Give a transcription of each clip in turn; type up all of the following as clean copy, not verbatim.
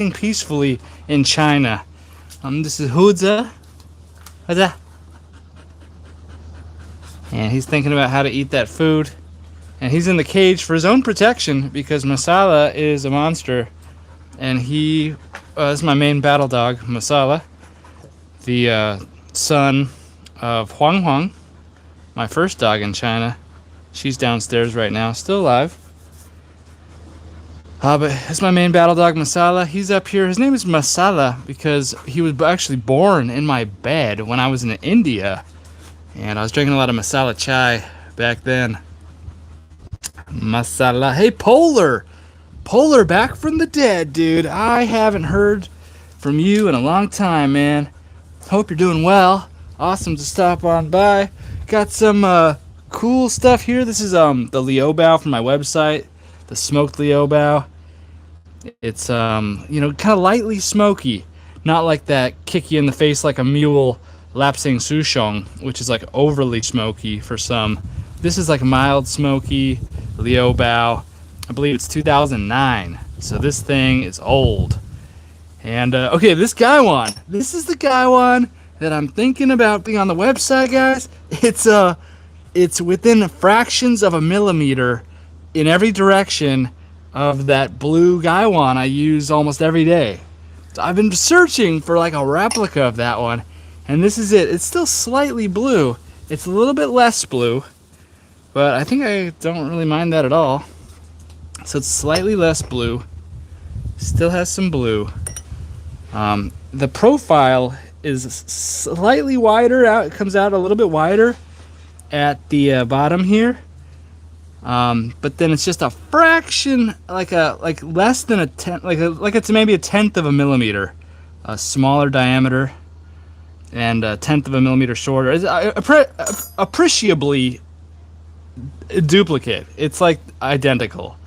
peacefully in China. This is Huza. Huza. And he's thinking about how to eat that food. And he's in the cage for his own protection because Masala is a monster. And he is my main battle dog, Masala, the son of Huang Huang, my first dog in China. She's downstairs right now, still alive. But it's my main battle dog, Masala. He's up here. His name is Masala because he was actually born in my bed when I was in India. And I was drinking a lot of masala chai back then. Masala. Hey, Polar! Polar, back from the dead, dude. I haven't heard from you in a long time, man. Hope you're doing well. Awesome to stop on by. Got some cool stuff here. This is the Liu Bao from my website. The Smoked Liu Bao. It's kind of lightly smoky, not like that kick you in the face like a mule lapsang souchong, which is like overly smoky for some. This is like mild smoky Liu Bao. I believe it's 2009, so this thing is old. And okay, this Gaiwan. This is the Gaiwan that I'm thinking about being on the website, guys. It's within fractions of a millimeter in every direction of that blue Gaiwan I use almost every day. So I've been searching for like a replica of that one, and this is it. It's still slightly blue. It's a little bit less blue, but I think I don't really mind that at all. So it's slightly less blue. Still has some blue. The profile is slightly wider out. It comes out a little bit wider at the bottom here. But then it's just a fraction, like less than a tenth, like it's maybe a tenth of a millimeter, a smaller diameter, and a tenth of a millimeter shorter. It's appreciably duplicate. It's like identical.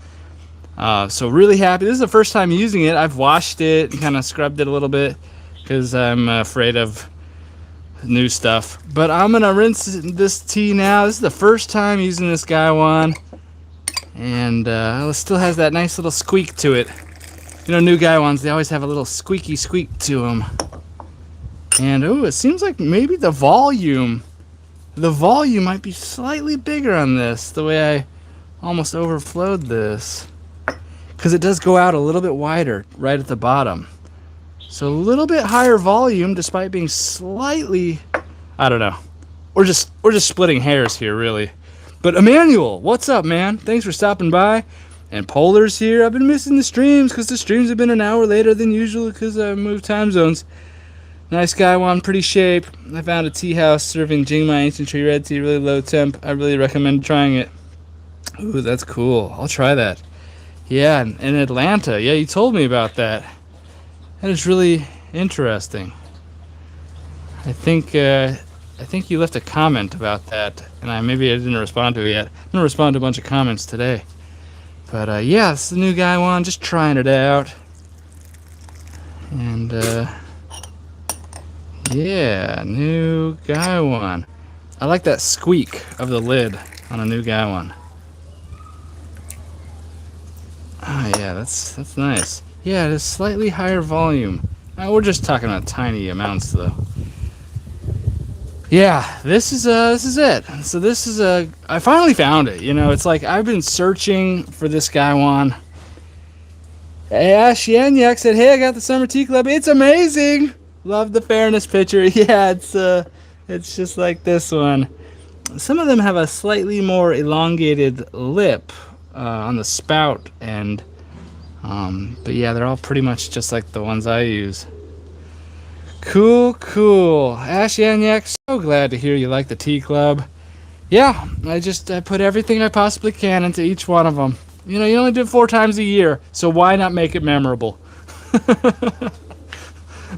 So really happy. This is the first time using it. I've washed it and kind of scrubbed it a little bit because I'm afraid of new stuff. But I'm gonna rinse this tea now. This is the first time using this Gaiwan, and it still has that nice little squeak to it. You know, new Gaiwans, they always have a little squeaky squeak to them. And oh, it seems like maybe the volume might be slightly bigger on this. The way I almost overflowed this, because it does go out a little bit wider right at the bottom. So a little bit higher volume despite being slightly, I don't know. We're just splitting hairs here, really. But Emmanuel, what's up, man? Thanks for stopping by. And Polar's here. I've been missing the streams because the streams have been an hour later than usual because I moved time zones. Nice guy, one pretty shape. I found a tea house serving Jingmai ancient tree red tea, really low temp. I really recommend trying it. Ooh, that's cool. I'll try that. Yeah, in Atlanta. Yeah, you told me about that. That is really interesting. I think you left a comment about that, and maybe I didn't respond to it yet. I'm gonna respond to a bunch of comments today. But yeah, it's the new Gaiwan, just trying it out. And yeah, new Gaiwan. I like that squeak of the lid on a new Gaiwan. Oh yeah, that's nice. Yeah, it is slightly higher volume. We're just talking about tiny amounts though. Yeah, this is it. So this is I finally found it. You know, it's like I've been searching for this Gaiwan. Ash Yanyak said, "Hey, I got the Summer Tea Club. It's amazing. Love the fairness picture." Yeah, it's just like this one. Some of them have a slightly more elongated lip on the spout end. But yeah, they're all pretty much just like the ones I use. Cool. Ash Yanyak, so glad to hear you like the tea club. Yeah, I put everything I possibly can into each one of them. You know, you only do it 4 times a year, so why not make it memorable?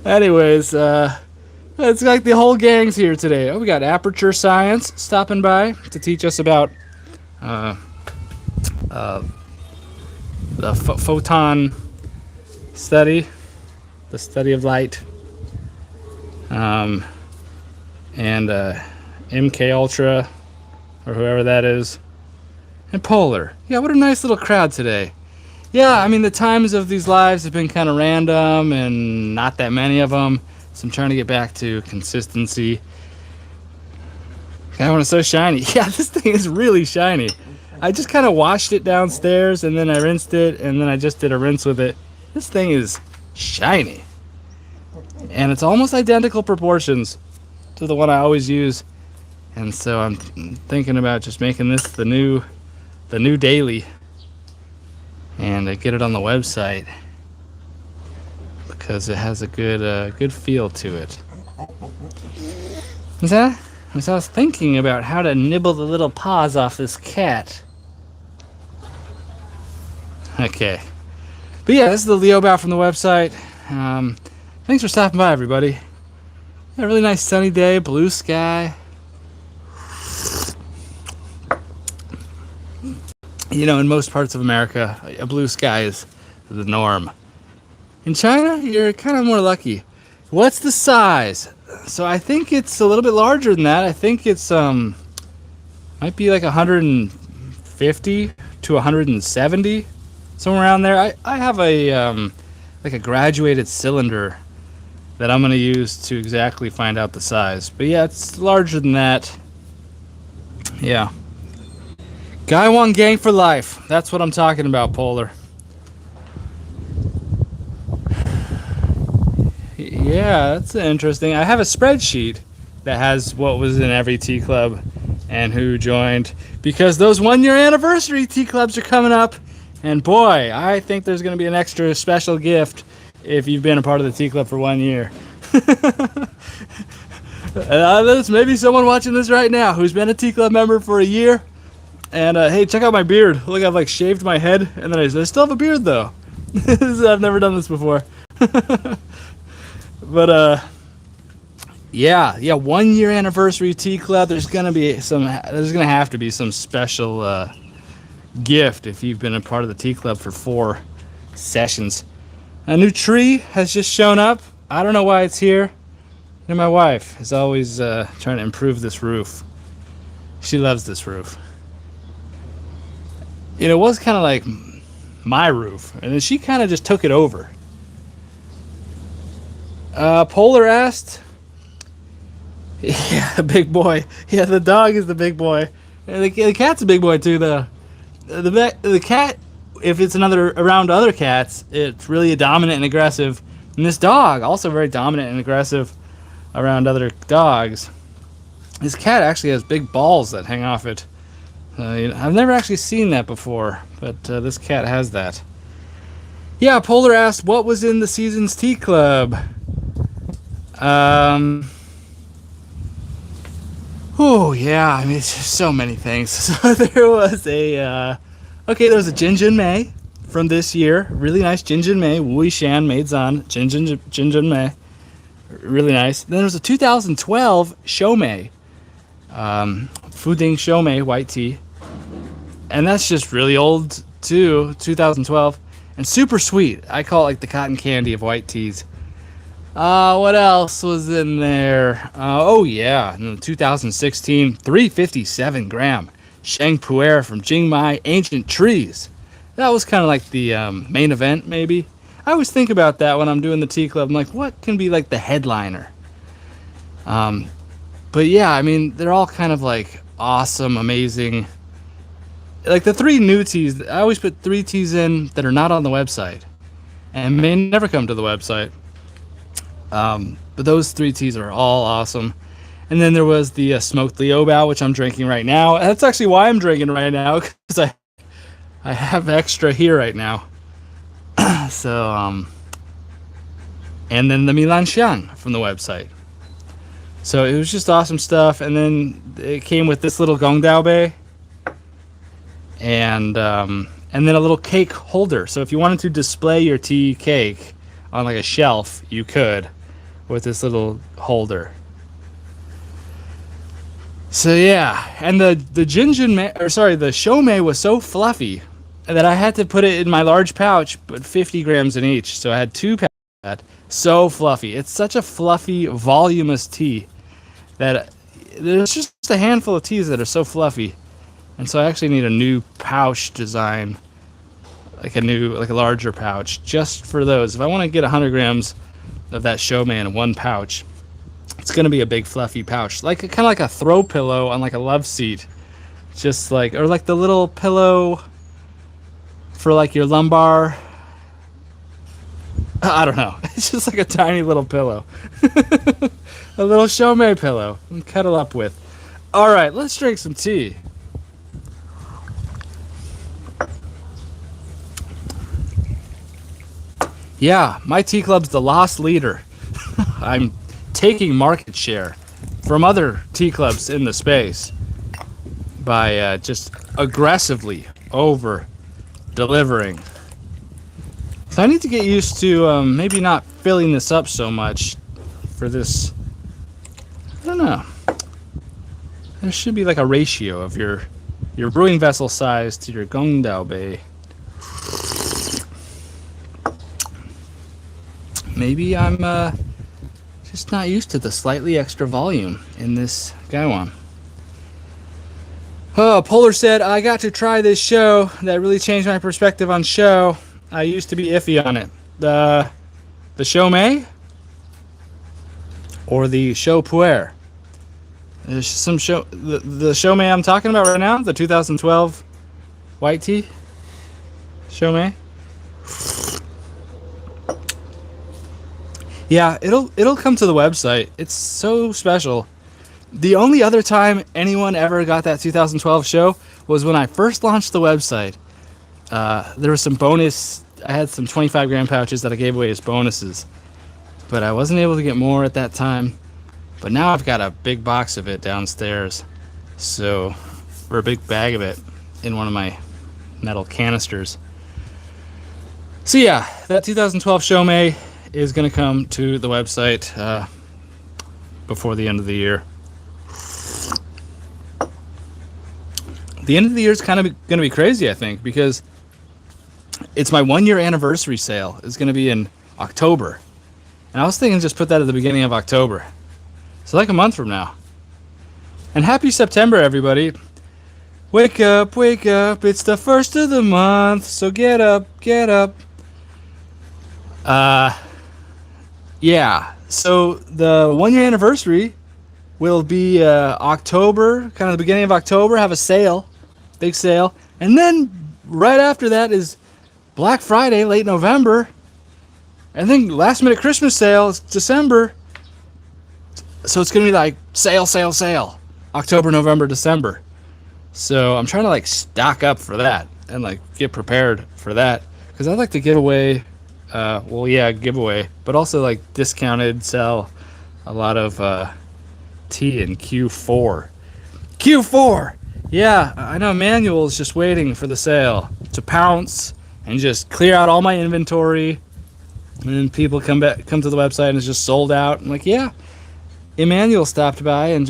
Anyways, it's like the whole gang's here today. Oh, we got Aperture Science stopping by to teach us about the photon study, the study of light, and MK Ultra, or whoever that is, and Polar. Yeah, what a nice little crowd today. Yeah, I mean, the times of these lives have been kind of random and not that many of them. So I'm trying to get back to consistency. That one is so shiny. Yeah, this thing is really shiny. I just kind of washed it downstairs and then I rinsed it and then I just did a rinse with it. This thing is shiny. And it's almost identical proportions to the one I always use. And so I'm thinking about just making this the new daily and get it on the website because it has a good feel to it. So I was thinking about how to nibble the little paws off this cat. Okay. But yeah, this is the Liu Bao from the website. Thanks for stopping by, everybody. A really nice sunny day, blue sky. You know, in most parts of America, a blue sky is the norm. In China, you're kind of more lucky. What's the size? So I think it's a little bit larger than that. I think it's might be like 150 to 170, somewhere around there. I have a like a graduated cylinder that I'm gonna use to exactly find out the size. But yeah, it's larger than that. Yeah. Gaiwan gang for life. That's what I'm talking about, Polar. Yeah, that's interesting. I have a spreadsheet that has what was in every tea club and who joined because those 1-year anniversary tea clubs are coming up. And boy, I think there's going to be an extra special gift if you've been a part of the tea club for 1 year. There's maybe someone watching this right now who's been a tea club member for a year. And hey, check out my beard. Look, I've like shaved my head and then I still have a beard though. I've never done this before. But yeah, 1-year anniversary tea club. There's gonna have to be some special gift if you've been a part of the tea club for 4 sessions. A new tree has just shown up. I don't know why it's here. And my wife is always trying to improve this roof. She loves this roof. It was kind of like my roof, and then she kind of just took it over. Polar asked, yeah, big boy. Yeah, the dog is the big boy. And the cat's a big boy too, though. The cat, if it's around other cats, it's really dominant and aggressive. And this dog, also very dominant and aggressive around other dogs. This cat actually has big balls that hang off it. I've never actually seen that before, but this cat has that. Yeah, Polar asked, what was in the season's tea club? Oh yeah, I mean, it's just so many things. So there was there was a Jinjin Mei from this year. Really nice Jinjin Mei, Wui Shan Meizan Jinjin Mei. Really nice. Then there was a 2012 Shoumei, Fuding Shoumei white tea. And that's just really old too, 2012. And super sweet. I call it like the cotton candy of white teas. What else was in there? Oh yeah, in 2016, 357 gram Sheng Pu'er from Jingmai Ancient Trees. That was kind of like the main event, maybe. I always think about that when I'm doing the tea club. I'm like, what can be like the headliner? But yeah, I mean, they're all kind of like awesome, amazing. Like the 3 new teas, I always put 3 teas in that are not on the website and may never come to the website. But those 3 teas are all awesome. And then there was the Smoked Liu Bao, which I'm drinking right now. That's actually why I'm drinking right now, because I have extra here right now. So, and then the Milan Xiang from the website. So it was just awesome stuff. And then it came with this little gongfu bei. And then a little cake holder. So if you wanted to display your tea cake on like a shelf, you could with this little holder. So yeah, and the Shoumei was so fluffy that I had to put it in my large pouch, but 50 grams in each. So I had 2 pouches of that. So fluffy. It's such a fluffy, voluminous tea that there's just a handful of teas that are so fluffy. And so I actually need a new pouch design, like a larger pouch just for those. If I want to get 100 grams of that Shomei in one pouch, it's gonna be a big fluffy pouch, like kind of like a throw pillow on like a love seat, just like, or like the little pillow for like your lumbar. I don't know. It's just like a tiny little pillow, a little Shomei pillow, and cuddle up with. All right, let's drink some tea. Yeah, my tea club's the lost leader. I'm taking market share from other tea clubs in the space by just aggressively over delivering. So I need to get used to maybe not filling this up so much for this. I don't know. There should be like a ratio of your brewing vessel size to your gongfu bei. Maybe I'm just not used to the slightly extra volume in this gaiwan. Oh, Polar said, I got to try this show. That really changed my perspective on show. I used to be iffy on it. The Shomei or the Show Puer? There's some show, the Shomei I'm talking about right now, the 2012 white tea Shomei. Yeah, it'll come to the website. It's so special. The only other time anyone ever got that 2012 show was when I first launched the website. There was some bonus. I had some 25 gram pouches that I gave away as bonuses, but I wasn't able to get more at that time. But now I've got a big box of it downstairs, so for a big bag of it in one of my metal canisters. So yeah, that 2012 Shomei is going to come to the website before the end of the year. The end of the year is kind of going to be crazy, I think, because it's my 1 year anniversary sale. It's going to be in October. And I was thinking just put that at the beginning of October. So like a month from now. And happy September, everybody. Wake up, it's the first of the month, so get up, get up. Yeah, so the 1 year anniversary will be October, kind of the beginning of October, have a sale, big sale. And then right after that is Black Friday, late November. And then last minute Christmas sale is December. So it's going to be like sale, October, November, December. So I'm trying to like stock up for that and like get prepared for that. Because I'd like to give away, giveaway, but also like discounted, sell a lot of tea in Q4. Q4! Yeah, I know Manuel's just waiting for the sale to pounce and just clear out all my inventory. And then people come to the website and it's just sold out. I'm like, yeah. Emmanuel stopped by and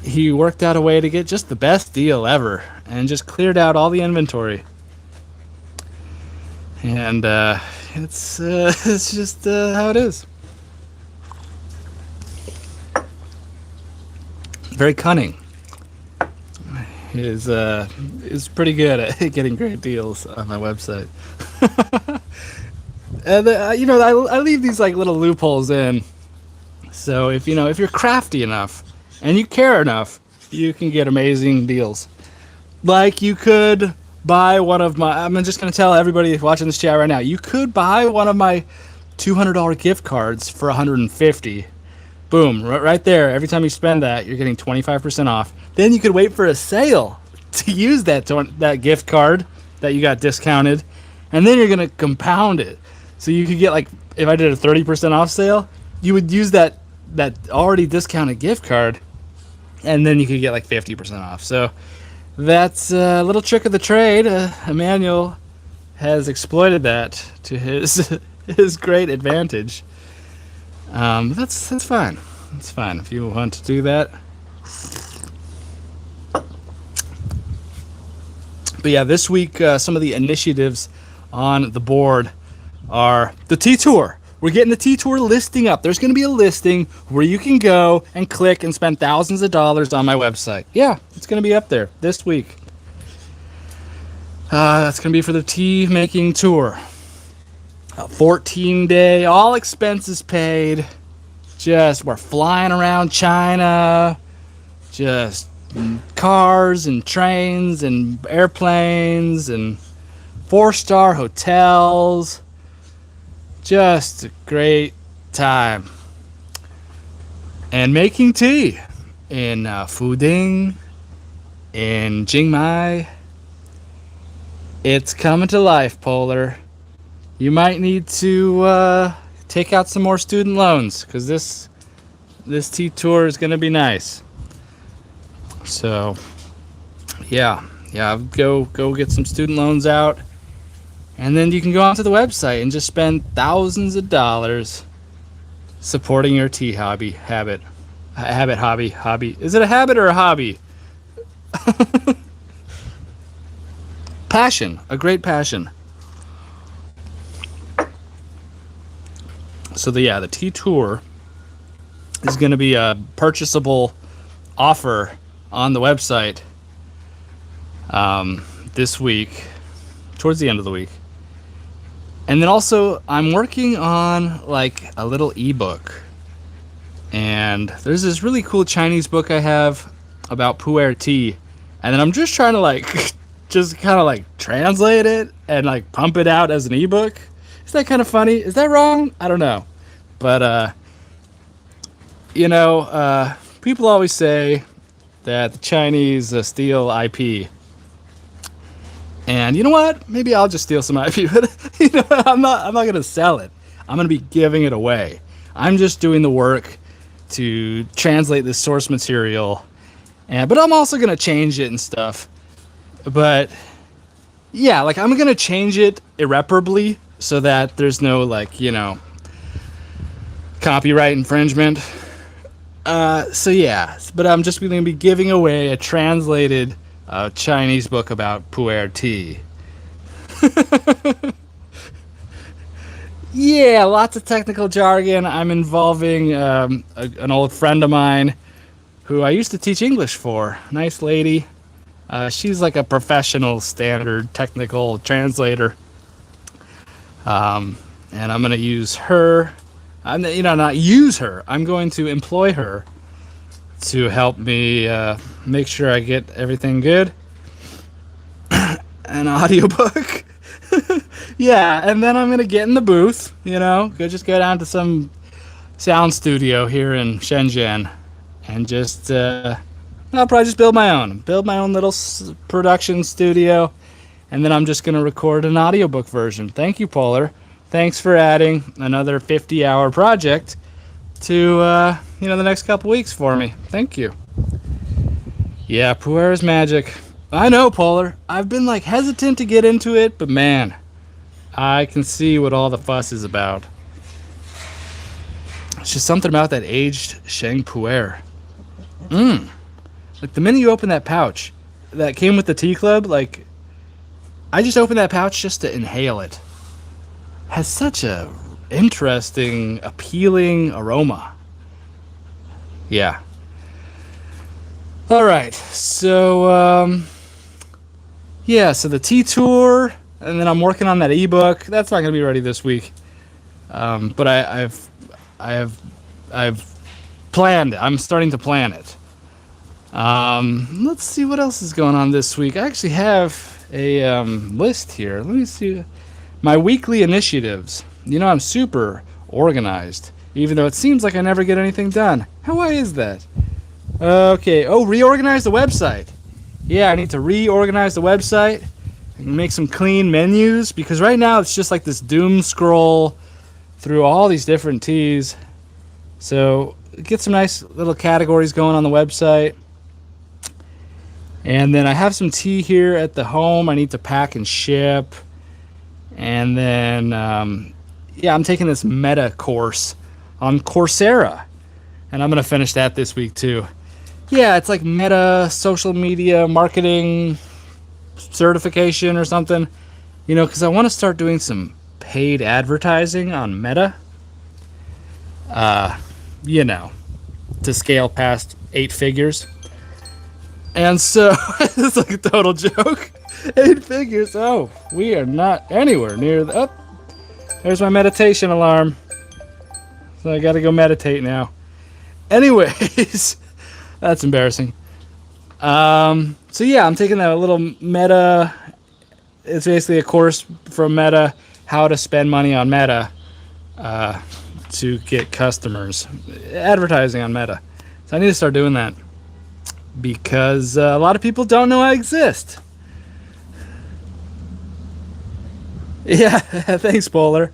he worked out a way to get just the best deal ever and just cleared out all the inventory. And it's just how it is. Very cunning. Is pretty good at getting great deals on my website. And I leave these like little loopholes in. So if you're crafty enough and you care enough, you can get amazing deals. Like you could buy one of my, I'm just going to tell everybody watching this chat right now, you could buy one of my $200 gift cards for $150. Boom, right there. Every time you spend that, you're getting 25% off. Then you could wait for a sale to use that gift card that you got discounted, and then you're going to compound it. So you could get like, if I did a 30% off sale, you would use that already discounted gift card, and then you could get like 50% off. So that's a little trick of the trade. Emmanuel has exploited that to his great advantage. That's fine. It's fine if you want to do that. But yeah, this week some of the initiatives on the board are the Tea Tour. We're getting the Tea Tour listing up. There's going to be a listing where you can go and click and spend thousands of dollars on my website. Yeah, it's going to be up there this week. That's going to be for the tea making tour. A 14-day, all expenses paid. Just, we're flying around China. Just cars and trains and airplanes and 4-star hotels. Just a great time. And making tea in Fuding, in Jingmai. It's coming to life, Polar. You might need to take out some more student loans, because this tea tour is going to be nice. So, yeah, go get some student loans out, and then you can go onto the website and just spend thousands of dollars supporting your tea hobby. Hobby. Is it a habit or a hobby? Passion, a great passion. So the tea tour is going to be a purchasable offer on the website this week, towards the end of the week. And then also I'm working on like a little ebook. And there's this really cool Chinese book I have about pu'er tea. And then I'm just trying to like just kind of like translate it and like pump it out as an ebook. Is that kind of funny? Is that wrong? I don't know. But people always say that the Chinese steal IP. And you know what? Maybe I'll just steal some IP, but I'm not going to sell it. I'm going to be giving it away. I'm just doing the work to translate this source material. But I'm also going to change it and stuff. But yeah, like I'm going to change it irreparably so that there's no copyright infringement. So yeah, but I'm just going to be giving away a translated Chinese book about pu'er tea. Yeah, lots of technical jargon. I'm involving an old friend of mine who I used to teach English for. Nice lady. She's like a professional standard technical translator. And I'm going to use her. Not use her. I'm going to employ her to help me make sure I get everything good. An audiobook. Yeah, and then I'm going to get in the booth, go down to some sound studio here in Shenzhen and just, I'll probably just build my own little production studio, and then I'm just going to record an audiobook version. Thank you, Polar. Thanks for adding another 50-hour project to, the next couple weeks for me. Thank you. Yeah, pu'er is magic. I know, Polar. I've been, hesitant to get into it, but man, I can see what all the fuss is about. It's just something about that aged Sheng pu'er. Like, the minute you open that pouch that came with the tea club, I just opened that pouch just to inhale it. Has such a interesting, appealing aroma. Yeah. All right. So, so the tea tour, and then I'm working on that ebook. That's not going to be ready this week. But I've planned it. I'm starting to plan it. Let's see what else is going on this week. I actually have a list here. Let me see. My weekly initiatives. I'm super organized, even though it seems like I never get anything done. Why is that? Okay. Oh, reorganize the website. Yeah, I need to reorganize the website and make some clean menus, because right now it's just like this doom scroll through all these different teas. So get some nice little categories going on the website. And then I have some tea here at the home I need to pack and ship. And then, I'm taking this meta course on Coursera. And I'm going to finish that this week too. Yeah, it's like meta social media marketing certification or something. Because I want to start doing some paid advertising on Meta. To scale past 8 figures. And so, it's like a total joke. 8 figures. Oh, we are not anywhere near the. Oh, there's my meditation alarm. So I gotta go meditate now. Anyways, that's embarrassing. So yeah, I'm taking that little Meta. It's basically a course from Meta, how to spend money on Meta to get customers, advertising on Meta. So I need to start doing that because a lot of people don't know I exist. Yeah, thanks, Polar.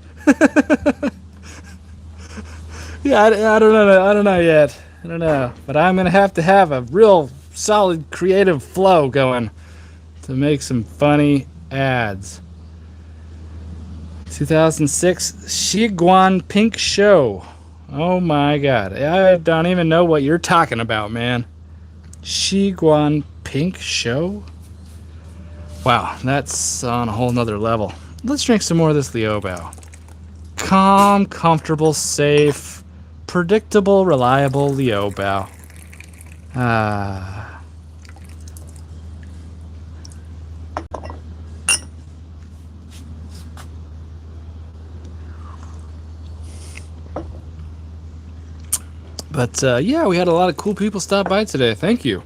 Yeah, I don't know. I don't know yet. I don't know, but I'm gonna have to have a real solid creative flow going to make some funny ads. 2006 Shiguan Pink Show. Oh my god. I don't even know what you're talking about, man. Shiguan Pink Show? Wow, that's on a whole nother level. Let's drink some more of this Liu Bao. Calm, comfortable, safe, predictable, reliable Liu Bao. Ah. But yeah, we had a lot of cool people stop by today. Thank you.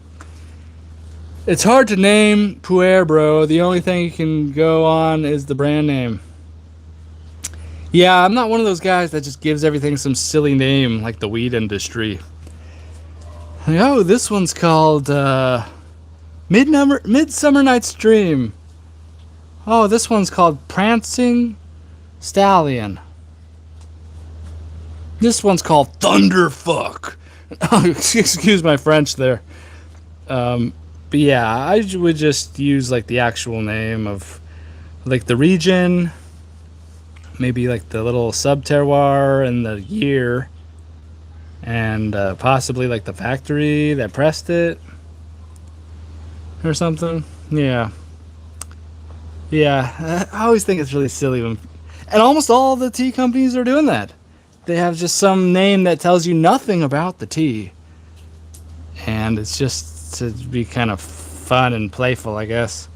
It's hard to name Puer, bro. The only thing you can go on is the brand name. Yeah, I'm not one of those guys that just gives everything some silly name like the weed industry. Oh, this one's called Midsummer Night's Dream. Oh, this one's called Prancing Stallion. This one's called Thunderfuck. Excuse my French there. But yeah, I would just use like the actual name of like the region, maybe like the little sub terroir and the year, and possibly like the factory that pressed it or something. Yeah. Yeah, I always think it's really silly when, and almost all the tea companies are doing that. They have just some name that tells you nothing about the tea, and it's just to be kind of fun and playful, I guess.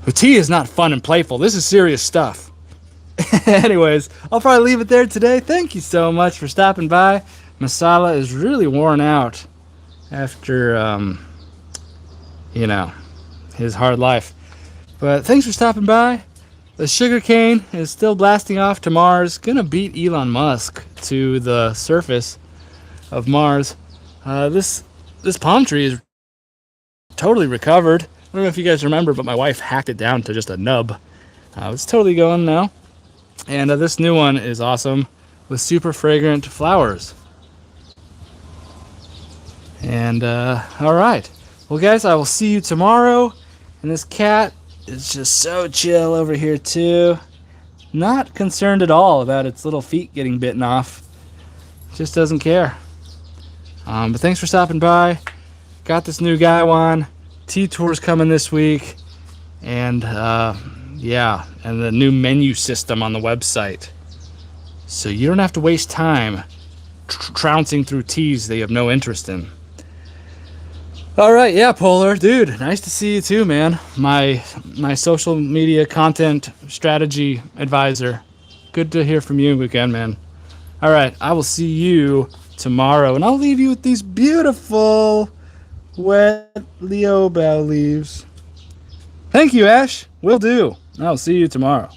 But tea is not fun and playful. This is serious stuff. Anyways, I'll probably leave it there today. Thank you so much for stopping by. Masala is really worn out after, you know, his hard life. But thanks for stopping by. The sugarcane is still blasting off to Mars. Gonna beat Elon Musk to the surface of Mars. This palm tree is totally recovered. I don't know if you guys remember, but my wife hacked it down to just a nub. It's totally going now. And this new one is awesome with super fragrant flowers. And all right. Well, guys, I will see you tomorrow. And this cat is just so chill over here too. Not concerned at all about its little feet getting bitten off. Just doesn't care. But thanks for stopping by. Got this new guy on. Tea tour's coming this week. And yeah, and the new menu system on the website. So you don't have to waste time trouncing through teas that you have no interest in. All right, yeah, Polar, dude, nice to see you too, man. My social media content strategy advisor. Good to hear from you again, man. All right, I will see you tomorrow, and I'll leave you with these beautiful wet Liu Bao leaves. Thank you, Ash. Will do. I'll see you tomorrow.